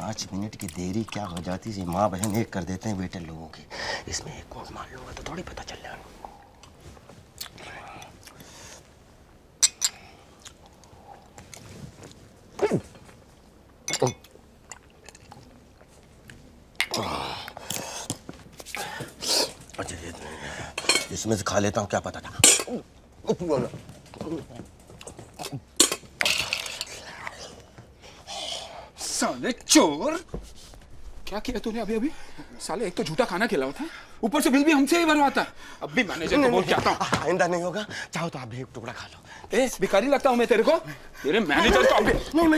5 minute की देरी क्या हो जाती है, माँ बहन एक कर देते हैं वेटर लोगों की। इसमें एक को मार लूंगा तो थोड़ी पता चल जाएगा। अच्छा इसमें से खा लेता हूँ, क्या पता था। साले चोर, क्या किया तूने अभी अभी? साले एक तो झूठा खाना खिलाया था, ऊपर से बिल भी हमसे ही भरवाता है। अब भी मैनेजर को बोल के आता हूँ। आइंदा नहीं होगा, चाहो तो आप भी एक टुकड़ा खा लो। ए, भिखारी लगता हूँ मैं तेरे को? तेरे मैनेजर को अभी नहीं,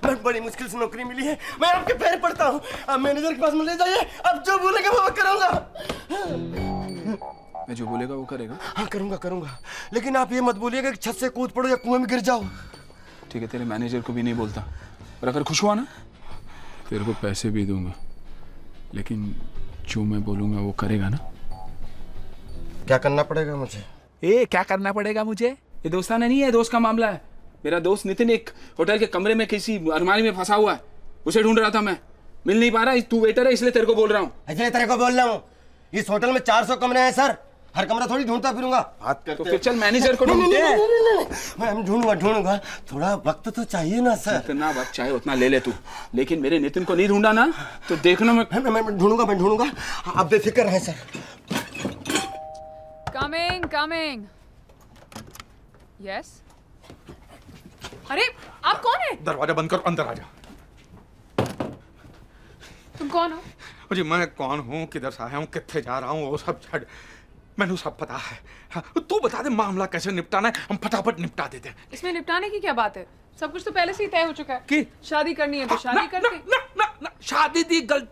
मैं बड़ी मुश्किल से नौकरी मिली है, मैं आपके पैर पड़ता हूँ, आप मैनेजर के पास में ले जाइए, अब जो बोलेगा वो करूँगा। मैं जो बोलेगा वो करेगा? हाँ करूँगा, लेकिन आप ये मत बोलिएगा कि छत से कूद पड़ो या कुएं में गिर जाओ। ठीक है, तेरे मैनेजर को भी नहीं बोलता, और अगर खुश हुआ ना तेरे को पैसे भी दूंगा, लेकिन जो मैं बोलूंगा वो करेगा ना? क्या करना पड़ेगा मुझे? क्या करना पड़ेगा मुझे? ये दोस्ताना नहीं है, दोस्त का मामला है। मेरा दोस्त नितिन एक होटल के कमरे में किसी अलमारी में फंसा हुआ है, उसे ढूंढ रहा था मैं, मिल नहीं पा रहा। तू वेटर है इसलिए तेरे को बोल रहा हूँ। इसलिए तेरे को बोल रहा हूँ, इस होटल में 400 कमरे हैं सर, हर कमरा थोड़ी ढूंढता फिरूंगा। बात करते तो फिर चल मैनेजर को ढूंढते हैं। मैं ढूंढूंगा, थोड़ा वक्त तो चाहिए ना सर। जितना वक्त चाहे उतना ले ले तू, लेकिन मेरे नितिन को नहीं ढूंढा ना तो देखना मैं ढूंढूंगा, आप बेफिक्र रहें सर। कमिंग। यस। अरे आप कौन है? दरवाजा बंद करो, अंदर आ जा। तुम कौन हो? जी मैं कौन हूँ, किधर से आया हूँ, कितने जा रहा हूँ, वो सब छड़ मैंने सब पता है। हाँ, तू बता दे मामला कैसे निपटाना है, हम फटाफट निपटा देते हैं। इसमें निपटाने की क्या बात है? सब कुछ तो पहले से ही तय हो चुका है कि शादी करनी है तो शादी करते। ना, शादी दी गल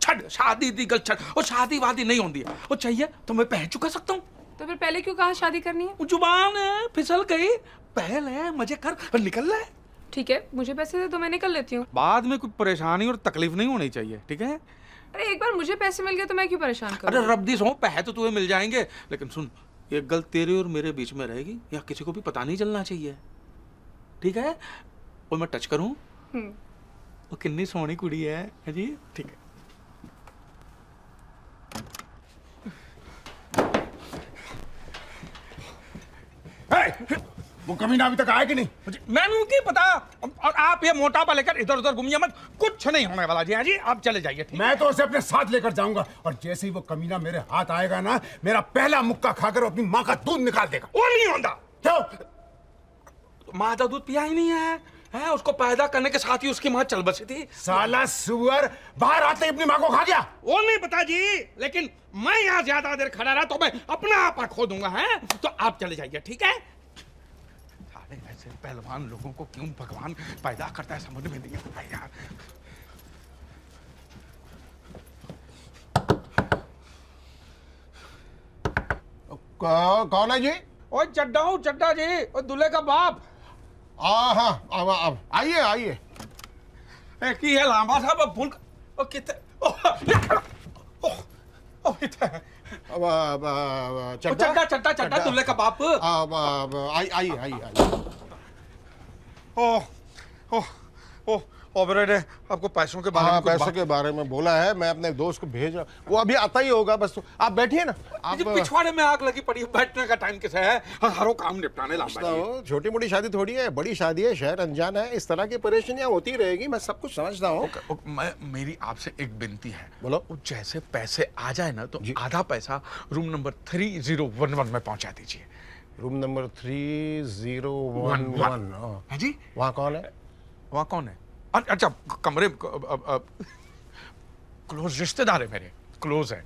छड़, और शादी वादी नहीं होती है। वो चाहिए तो मैं पह चुका सकता हूँ। तो फिर पहले क्यों कहा शादी करनी है? जुबान है, फिसल गई, पहल है, मजे कर और निकल रहा है। ठीक है, मुझे पैसे दे तो मैं निकल लेती हूँ। बाद में कोई परेशानी और तकलीफ नहीं होनी चाहिए, ठीक है? अरे एक बार मुझे पैसे मिल गए तो मैं क्यों परेशान करूँ? अरे रब्दी सो, पैसे तो तुम्हें मिल जाएंगे, लेकिन सुन, ये गल तेरे और मेरे बीच में रहेगी, या किसी को भी पता नहीं चलना चाहिए, ठीक है? और मैं टच करूं, वो कितनी सोहनी कुड़ी है जी, ठीक है? वो कमीना अभी तक आया कि नहीं? मैंने क्या पता। और आप ये मोटापा लेकर इधर उधर घूमिए मत, कुछ नहीं होने वाला जी। हाँ जी, आप चले जाइए। मैं तो उसे अपने साथ लेकर जाऊंगा, और जैसे ही वो कमीना मेरे हाथ आएगा ना, मेरा पहला मुक्का खाकर अपनी माँ का दूध निकाल देगा। वो नहीं होता। क्यों? माँ का दूध पिया ही नहीं है, उसको पैदा करने के साथ ही उसकी माँ चल बसी थी। साला सुअर बाहर आते ही अपनी माँ को खा गया। वो नहीं पता जी, लेकिन मैं यहाँ ज्यादा देर खड़ा रहा तो मैं अपना आपा खो दूंगा। है तो आप चले जाइए, ठीक है? ऐसे पहलवान लोगों को क्यों भगवान पैदा करता है समझ में नहीं आता यार। कौन है जी? ओए चड्डा जी, और दूल्हे का बाप। हाँ, आइए। की है लांबा साहब, अब भूल ओ कितने चड्डा दूल्हे का बाप। आइए। ऑपरेटर ने आपको पैसों के बारे में पैसों के बारे में बोला है, मैं अपने दोस्त को भेज रहा, वो अभी आता ही होगा। बस तो आप बैठिए ना। आप पिछवाड़े में आग लगी पड़ी है, बैठने का टाइम किसे है? हरो काम निपटाने लाऊंगा। छोटी मोटी शादी थोड़ी है, बड़ी शादी है, शहर अनजान है, इस तरह की परेशानियां होती रहेगी, मैं सब कुछ समझता हूँ। मेरी आपसे एक विनती है। बोलो। जैसे पैसे आ जाए ना तो आधा पैसा रूम नंबर 3011 में पहुंचा दीजिए। रूम नंबर 3011 है जी? वहाँ कौन है? वहाँ कौन है? अच्छा, कमरे क्लोज रिश्तेदार है मेरे, क्लोज है।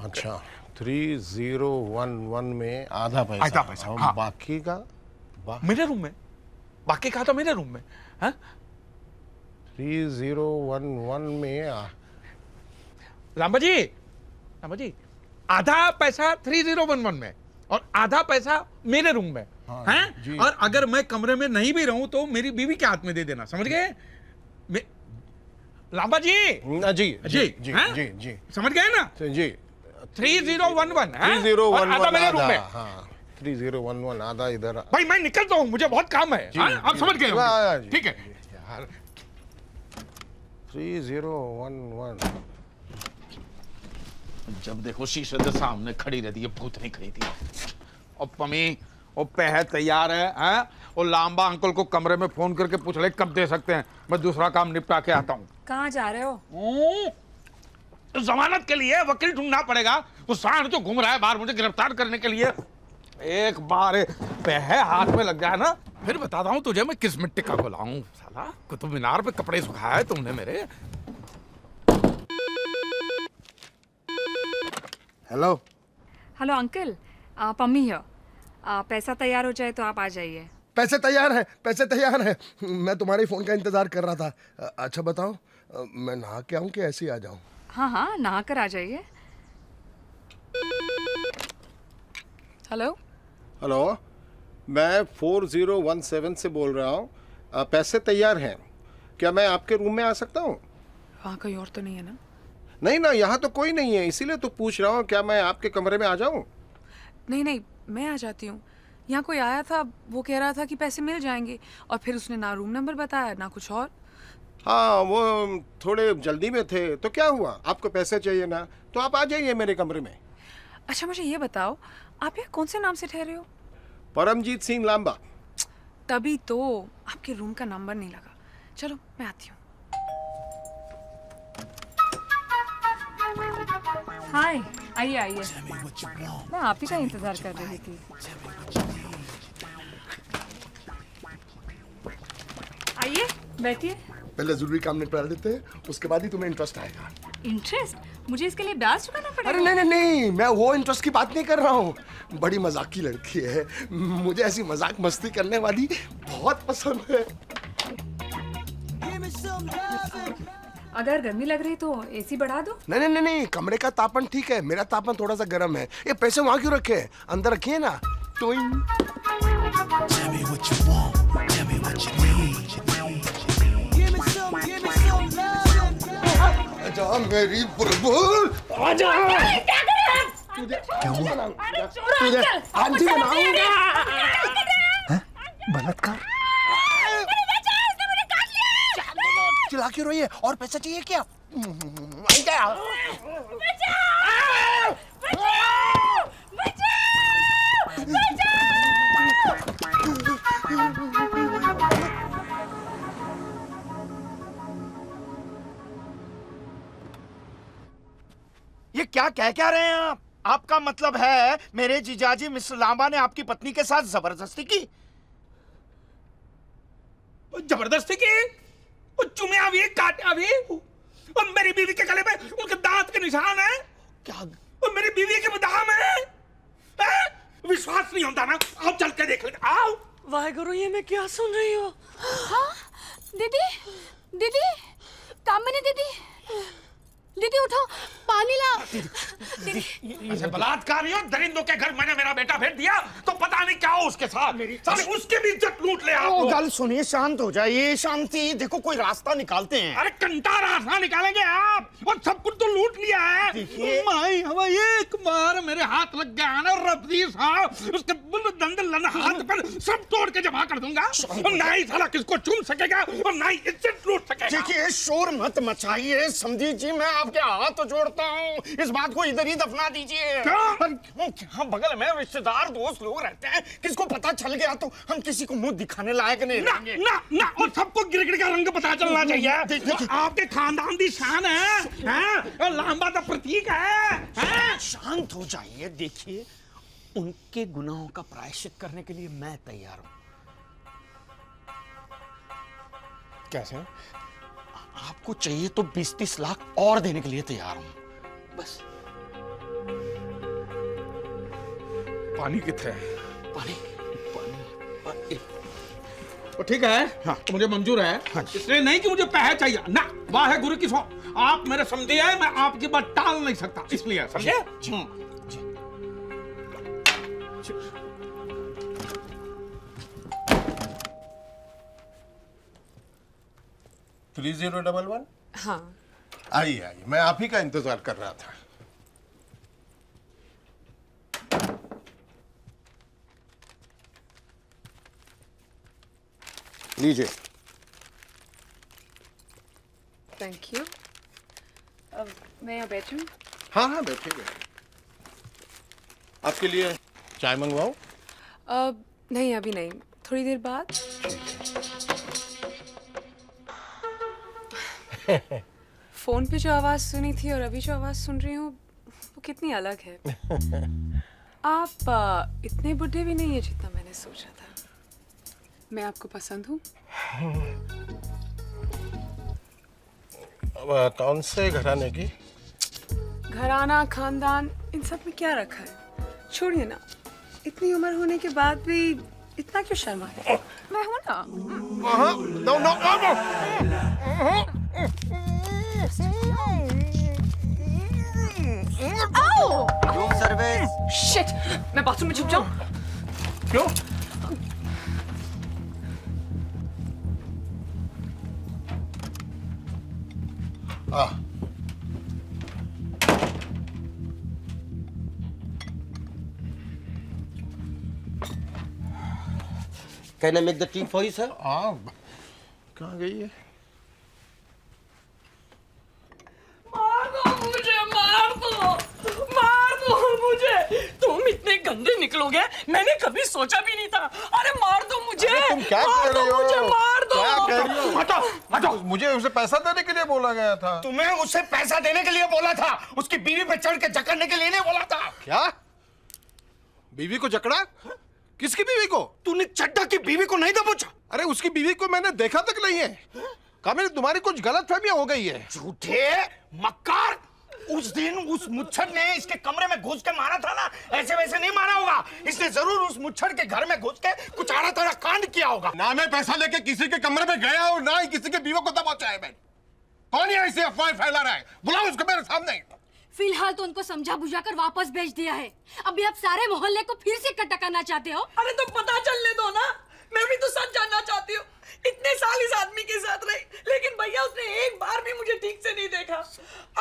अच्छा, 3011 में आधा पैसा। हाँ। बाकी का मेरे रूम में, बाकी का तो मेरे रूम में। हाँ? 3011 में लांबा जी, आधा पैसा 3011 में और आधा पैसा मेरे रूम में। हाँ, जी। और अगर मैं कमरे में नहीं भी रहूं तो मेरी बीवी के हाथ में दे देना, समझ गए? लांबा जी। जी समझ गए ना? जी। 3011 3011 आधा मेरे रूम में। 3011 आधा इधर। भाई मैं निकलता हूँ, मुझे बहुत काम है। आप समझ गए? ठीक है यार। 3011। जब देखो शीशे के सामने खड़ी रहती है, भूत नहीं खड़ी थी। और पमी वो पह तैयार है, हैं? वो लांबा अंकल को कमरे में फोन करके पूछ ले कब दे सकते हैं, मैं दूसरा काम निपटा के आता हूँ। कहाँ जा रहे हो? जमानत के लिए वकील ढूंढना पड़ेगा। वो सांड जो घूम रहा है बाहर मुझे गिरफ्तार करने के लिए। एक बार पह हाथ में लग जाए ना, फिर बताता हूँ तुझे मैं किस मिट्टी का गुलाम हूँ। साला कुतुब मीनार पे कपड़े सुखाया है तुमने मेरे। Hello. Hello uncle, Pammi here. पैसा तैयार हो जाए तो आप आ जाइए। पैसे तैयार हैं, पैसे तैयार हैं। मैं तुम्हारे फोन का इंतजार कर रहा था। अच्छा बताओ, मैं नहा के आऊं कि ऐसे ही आ जाऊं? हाँ हाँ, नहा कर आ जाइए। हेलो, हेलो, मैं 4017 से बोल रहा हूँ। पैसे तैयार हैं, क्या मैं आपके रूम में आ सकता हूँ? वहाँ कोई और तो नहीं है ना? नहीं ना, यहाँ तो कोई नहीं है, इसीलिए तो पूछ रहा हूँ, क्या मैं आपके कमरे में आ जाऊँ? नहीं नहीं, मैं आ जाती हूँ। यहाँ कोई आया था, वो कह रहा था कि पैसे मिल जाएंगे, और फिर उसने ना रूम नंबर बताया ना कुछ और। हाँ, वो थोड़े जल्दी में थे, तो क्या हुआ? आपको पैसे चाहिए ना, तो आप आ जाइए मेरे कमरे में। अच्छा मुझे ये बताओ, आप यहाँ कौन से नाम से ठहरे हो? परमजीत सिंह लांबा। तभी तो आपके रूम का नंबर नहीं लगा। चलो मैं आती हूँ। हाय, आइए आइए। मैं आप ही का इंतजार कर रही थी। आइए बैठिए। पहले जरूरी काम निपटा लेते हैं, उसके बाद ही तुम्हें इंटरेस्ट आएगा। इंटरेस्ट? मुझे इसके लिए ब्याज चुकाना अरे पड़ेगा? नहीं नहीं नहीं, मैं वो इंटरेस्ट की बात नहीं कर रहा हूँ। बड़ी मजाकी लड़की है, मुझे ऐसी मजाक मस्ती करने वाली बहुत पसंद है। अगर गर्मी लग रही तो एसी बढ़ा दो। नहीं नहीं नहीं नहीं, कमरे का तापमान ठीक है, मेरा तापमान थोड़ा सा गर्म है। ये पैसे वहां क्यों रखे हैं? अंदर रखिए ना। टोइंग। आजा मेरी बुलबुल, आजा। क्या हुआ? आंटी बनाऊंगा। बलात्कार? चिल्ला क्यों रही है? और पैसा चाहिए क्या? ये क्या रहे हैं आप? आपका मतलब है मेरे जीजाजी मिस्टर लांबा ने आपकी पत्नी के साथ जबरदस्ती की? जबरदस्ती की? वो चुमिया भी, काटा भी, और मेरी बीवी के गले में उनके दांत के निशान है। क्या? और मेरी बीवी के दाम है? विश्वास नहीं होता ना? आओ चल के देख लेते। आओ। वाहेगुरु, ये मैं क्या सुन रही हूँ? हाँ दीदी, दीदी, कामिनी दीदी, दीदी उठो, पानी लाओ। ऐसे बलात्कारियों दरिंदों के घर मैंने मेरा बेटा भेज दिया तो पता नहीं क्या हो उसके साथ। साले उसके भी इज्जत लूट ले आप लोग। गल सुनिए, शांत हो जाइए। शांति, देखो कोई रास्ता निकालते हैं। अरे कंटा रास्ता निकालेंगे आप, और सब कुछ तो लूट लिया है। देखिए। माई हवा एक बार मेरे हाथ लग गया ना रब्बी साहब, उसके दंड लना हाथ पर सब तोड़ के जमा कर दूंगा। और ना ही साला किसको चूम सकेगा और ना ही इज्जत लूट सकेगा। देखिए, शोर मत मचाइए। समझी जी, मैं आपके हाथ जोड़ता हूँ, इस बात को इधर ही दफना दीजिए। क्या बगल में रिश्तेदार दोस्त लोग रहते हैं, किसको पता चल गया तो हम किसी को मुंह दिखाने लायक नहीं ना, रहेंगे। ना, ना, और सबको गिरगिट का रंग पता चलना चाहिए। वो आपके खानदान की शान है, और लांबा का प्रतीक है। शांत हो जाइए। देखिए, उनके गुनाहों का प्रायश्चित करने के लिए मैं तैयार हूं। कैसे? आपको चाहिए तो 20-30 लाख और देने के लिए तैयार हूं, बस। पानी कितने है? पानी, पानी। तो ठीक है, हाँ, तो मुझे मंजूर है। हाँ, इसलिए नहीं कि मुझे पैसे चाहिए ना, वाह है गुरु की सौ। आप मेरे समझे हैं, मैं आपकी बात टाल नहीं सकता, इसलिए समझे? जी। 3011? हाँ, आइए आइए, मैं आप ही का इंतजार कर रहा था। लीजिए। Thank you. अब मैं यहाँ बैठूँ? हाँ हाँ बैठिए बैठिए। आपके लिए चाय मंगवाऊं? अब नहीं, अभी नहीं, थोड़ी देर बाद। फोन पे जो आवाज़ सुनी थी और अभी जो आवाज़ सुन रही हूँ वो कितनी अलग है। आप इतने बुढ़े भी नहीं है जितना मैंने सोचा था। मैं आपको पसंद हूँ? कौन से घराने की? घराना, खानदान, इन सब में क्या रखा है? छोड़िए ना, इतनी उम्र होने के बाद भी इतना क्यों शर्मा है? मैं हूँ ना। No no no. Room service. Shit, मैं बाथरूम में छुप जाऊँ? क्यों? Can I make the tea for you, sir? कहाँ गई है? मार दो मुझे। तुम इतने गंदे निकलोगे मैंने कभी सोचा भी नहीं था। अरे मार दो मुझे। तुम क्या कह रही हो? मुझे मार दो। क्या कह रही हो? हटो हटो। मुझे उसे पैसा देने के लिए बोला गया था। तुम्हें उसे पैसा देने के लिए बोला था, उसकी बीवी पे चढ़ के जकड़ने के लिए नहीं बोला था। क्या? बीवी को जकड़ा? किसकी बीवी को? तूने चड्डा की बीवी को नहीं दबोचा? अरे उसकी बीवी को मैंने देखा तक नहीं है। कामिनी तुम्हारी कुछ गलतफहमियां हो गई है। झूठे मक्कार। उस दिन उस मुच्छर ने इसके कमरे में घुस के मारा था ना, ऐसे वैसे नहीं मारा होगा। इसने जरूर उस मुच्छर के घर में घुस के कुछ आड़ा तड़ा कांड किया होगा। ना मैं पैसा लेके किसी के कमरे में गया और ना ही किसी के बीवी को दबोचा है। मैं कौन है ऐसे अफवाह फैला रहा है? बुलाओ उसको मेरे सामने। फिलहाल तो उनको समझा बुझा कर वापस भेज दिया है। अभी आप सारे मोहल्ले को फिर से इकट्ठा करना चाहते हो? अरे तो पता चलने दो ना, मैं भी तो सच जानना चाहती हूँ। इतने साल इस आदमी के साथ रही, लेकिन भैया उसने एक बार भी मुझे ठीक से नहीं देखा।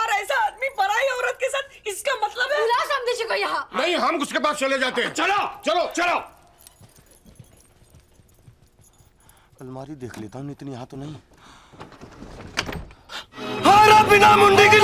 और ऐसा आदमी पराई औरत के साथ, इसका मतलब है? बुला समझे को यहाँ। नहीं, हम उसके पास चले जाते हैं। चलो चलो चलो। अलमारी देख लेता हूँ, इतनी यहाँ तो नहीं। बिना मुंडी की